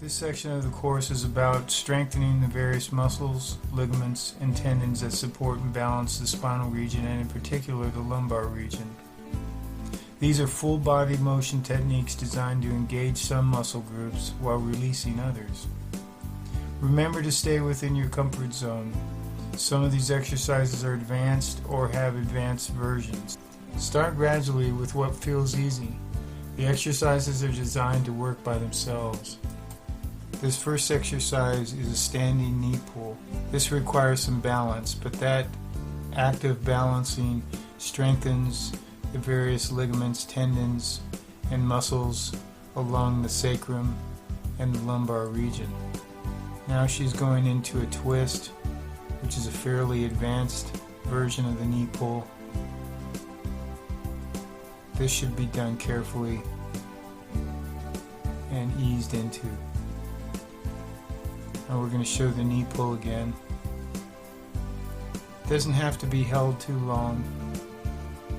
This section of the course is about strengthening the various muscles, ligaments, and tendons that support and balance the spinal region, and in particular the lumbar region. These are full body motion techniques designed to engage some muscle groups while releasing others. Remember to stay within your comfort zone. Some of these exercises are advanced or have advanced versions. Start gradually with what feels easy. The exercises are designed to work by themselves. This first exercise is a standing knee pull. This requires some balance, but that active balancing strengthens the various ligaments, tendons, and muscles along the sacrum and the lumbar region. Now she's going into a twist, which is a fairly advanced version of the knee pull. This should be done carefully and eased into. Now we're going to show the knee pull again. It doesn't have to be held too long.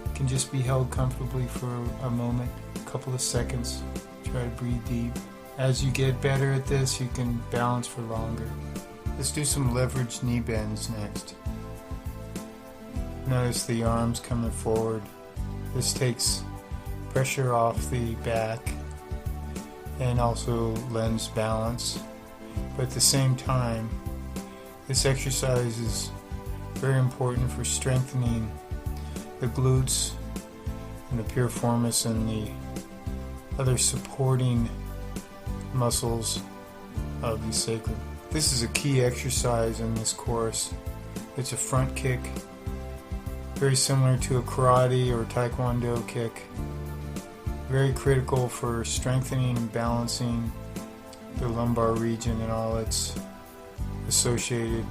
It can just be held comfortably for a moment, a couple of seconds. Try to breathe deep. As you get better at this, you can balance for longer. Let's do some leveraged knee bends next. Notice the arms coming forward. This takes pressure off the back and also lends balance. But at the same time, this exercise is very important for strengthening the glutes and the piriformis and the other supporting muscles of the sacrum. This is a key exercise in this course. It's a front kick, very similar to a karate or taekwondo kick. Very critical for strengthening and balancing the lumbar region and all its associated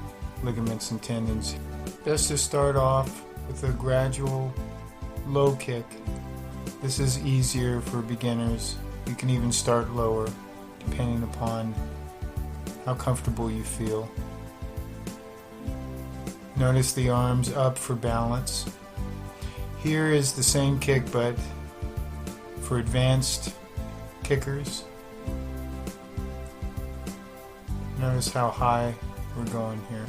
ligaments and tendons. Best to start off with a gradual low kick. This is easier for beginners. You can even start lower depending upon how comfortable you feel. Notice the arms up for balance. Here is the same kick, but for advanced kickers. Notice how high we're going here.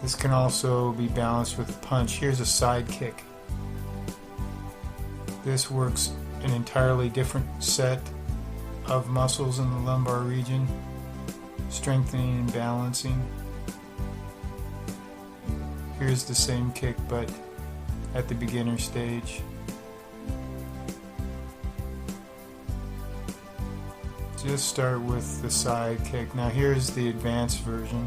This can also be balanced with a punch. Here's a side kick. This works an entirely different set of muscles in the lumbar region, strengthening and balancing. Here's the same kick, but at the beginner stage. Just start with the side kick. Now here's the advanced version.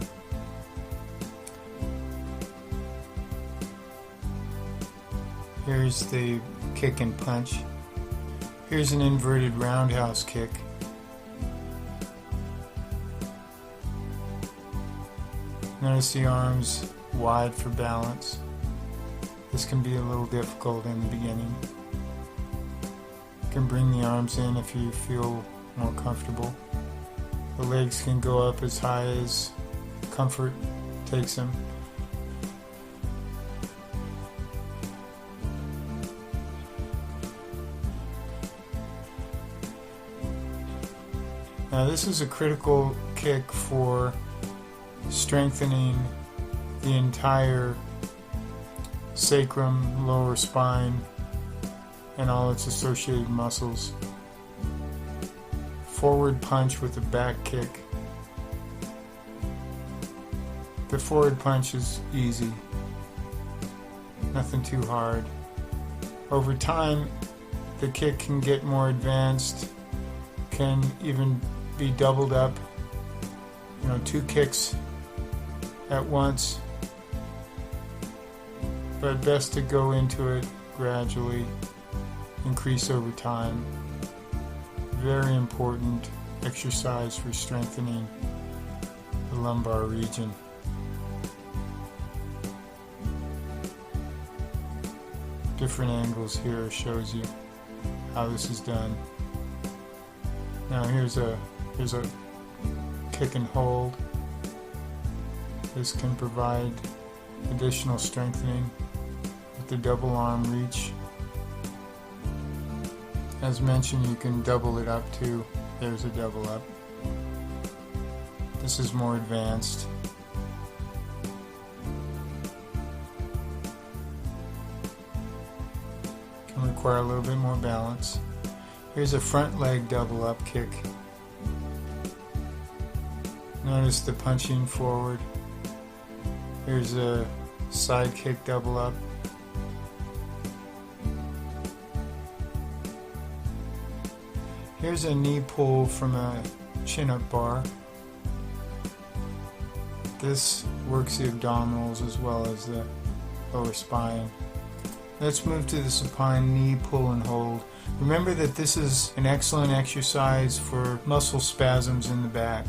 Here's the kick and punch. Here's an inverted roundhouse kick. Notice the arms wide for balance. This can be a little difficult in the beginning. You can bring the arms in if you feel more comfortable. The legs can go up as high as comfort takes them. Now this is a critical kick for strengthening the entire sacrum, lower spine, and all its associated muscles. Forward punch with a back kick. The forward punch is easy, nothing too hard. Over time, the kick can get more advanced, can even be doubled up, 2 kicks at once, but best to go into it gradually, increase over time. Very important exercise for strengthening the lumbar region. Different angles here shows you how this is done. Now here's a kick and hold. This can provide additional strengthening with the double arm reach. As mentioned, you can double it up too. There's a double up. This is more advanced. Can require a little bit more balance. Here's a front leg double up kick. Notice the punching forward. Here's a side kick double up. Here's a knee pull from a chin-up bar. This works the abdominals as well as the lower spine. Let's move to the supine knee pull and hold. Remember that this is an excellent exercise for muscle spasms in the back.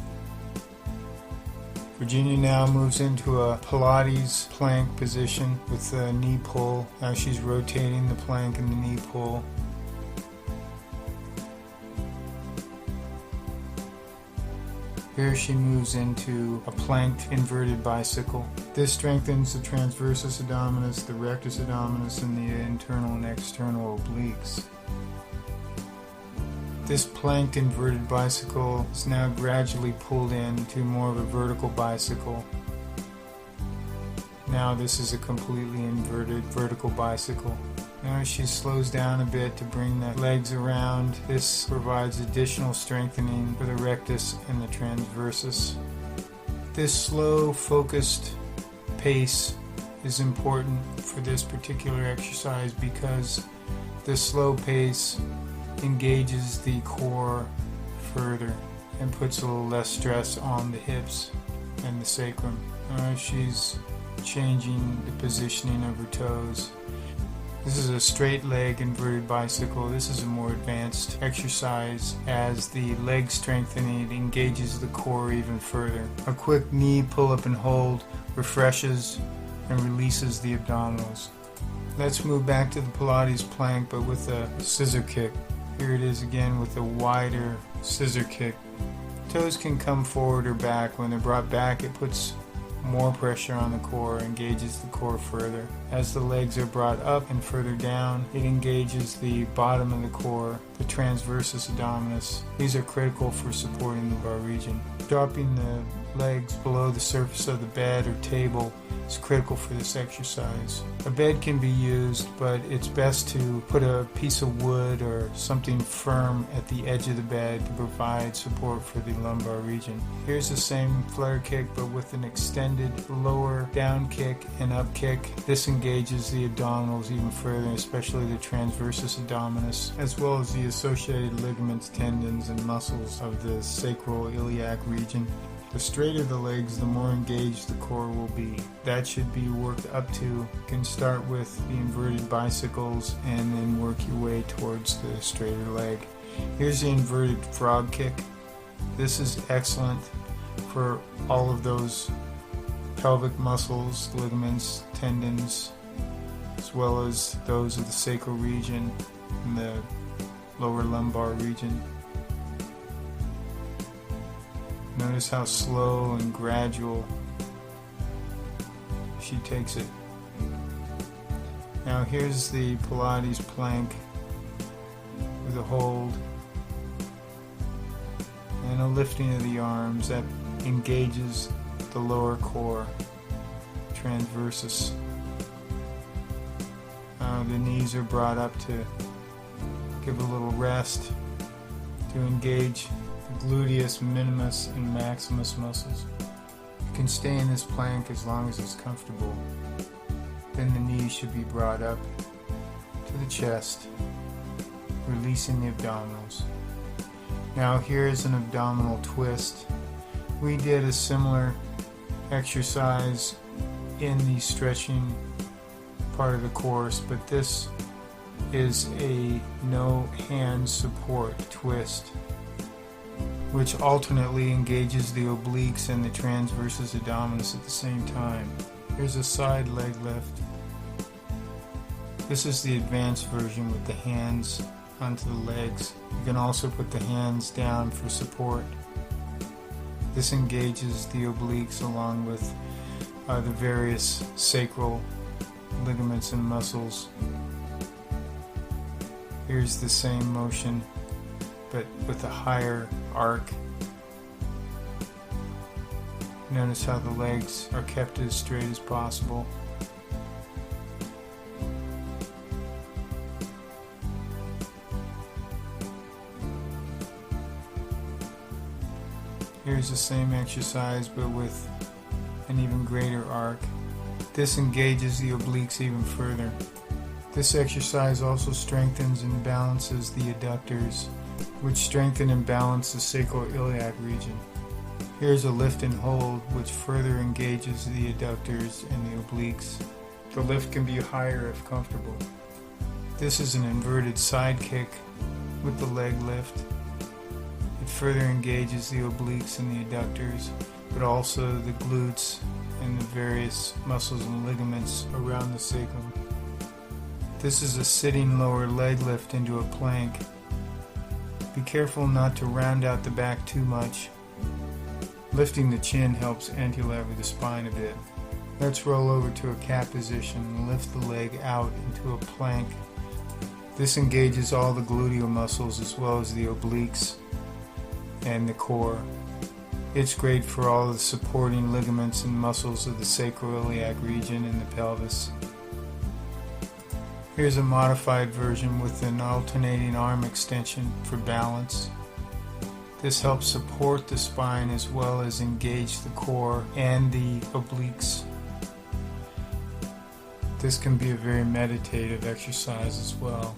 Virginia now moves into a Pilates plank position with the knee pull. Now she's rotating the plank and the knee pull. Here she moves into a planked inverted bicycle. This strengthens the transversus abdominis, the rectus abdominis, and the internal and external obliques. This planked inverted bicycle is now gradually pulled into more of a vertical bicycle. Now this is a completely inverted vertical bicycle. Now she slows down a bit to bring the legs around. This provides additional strengthening for the rectus and the transversus. This slow, focused pace is important for this particular exercise because this slow pace engages the core further and puts a little less stress on the hips and the sacrum. She's changing the positioning of her toes. This is a straight leg inverted bicycle. This is a more advanced exercise as the leg strengthening engages the core even further. A quick knee pull up and hold refreshes and releases the abdominals. Let's move back to the Pilates plank but with a scissor kick. Here it is again with a wider scissor kick. Toes can come forward or back. When they're brought back, it puts more pressure on the core, engages the core further. As the legs are brought up and further down, it engages the bottom of the core, the transversus abdominis. These are critical for supporting the lumbar region. Dropping the legs below the surface of the bed or table is critical for this exercise. A bed can be used, but it's best to put a piece of wood or something firm at the edge of the bed to provide support for the lumbar region. Here's the same flare kick but with an extended lower down kick and up kick. This engages the abdominals even further, especially the transversus abdominis, as well as the associated ligaments, tendons, and muscles of the sacroiliac region. The straighter the legs, the more engaged the core will be. That should be worked up to. You can start with the inverted bicycles and then work your way towards the straighter leg. Here's the inverted frog kick. This is excellent for all of those pelvic muscles, ligaments, tendons, as well as those of the sacral region and the lower lumbar region. Notice how slow and gradual she takes it. Now here's the Pilates plank with a hold and a lifting of the arms that engages the lower core, transversus. The knees are brought up to give a little rest to engage the gluteus minimus and maximus muscles. You can stay in this plank as long as it's comfortable. Then the knees should be brought up to the chest, releasing the abdominals. Now here's an abdominal twist. We did a similar exercise in the stretching part of the course, but this is a no hand support twist, which alternately engages the obliques and the transversus abdominis at the same time. Here's a side leg lift. This is the advanced version with the hands onto the legs. You can also put the hands down for support. This engages the obliques along with the various sacral ligaments and muscles. Here's the same motion, but with a higher arc. Notice how the legs are kept as straight as possible. Here's the same exercise, but with an even greater arc. This engages the obliques even further. This exercise also strengthens and balances the adductors, which strengthen and balance the sacroiliac region. Here's a lift and hold, which further engages the adductors and the obliques. The lift can be higher if comfortable. This is an inverted side kick with the leg lift. It further engages the obliques and the adductors, but also the glutes and the various muscles and ligaments around the sacrum. This is a sitting lower leg lift into a plank. Be careful not to round out the back too much. Lifting the chin helps anti-lever the spine a bit. Let's roll over to a cat position and lift the leg out into a plank. This engages all the gluteal muscles as well as the obliques and the core. It's great for all the supporting ligaments and muscles of the sacroiliac region and the pelvis. Here's a modified version with an alternating arm extension for balance. This helps support the spine as well as engage the core and the obliques. This can be a very meditative exercise as well.